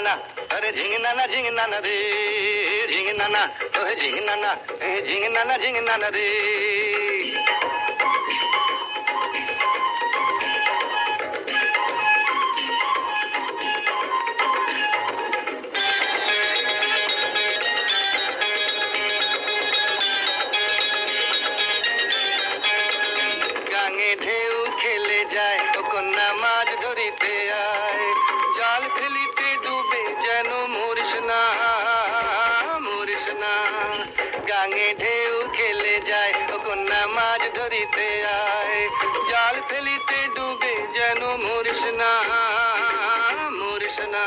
ঝিংনানা আরে ঝিংনানা ঝিংনানা রে ঝিংনানা ওহে ঝিংনানা ঝিংনানা ঝিংনানা রে গাঙে ঢেউ খেলে যায় ও কন্যা মাছ ধরিতে আয় জাল ফেলিতে ডুবে যেন মরিস না মরিস না গাঙে ঢেউ খেলে যায় ও কন্যা মাছ ধরিতে আয় জাল ফেলিতে ডুবে যেন মরিস না মরিস না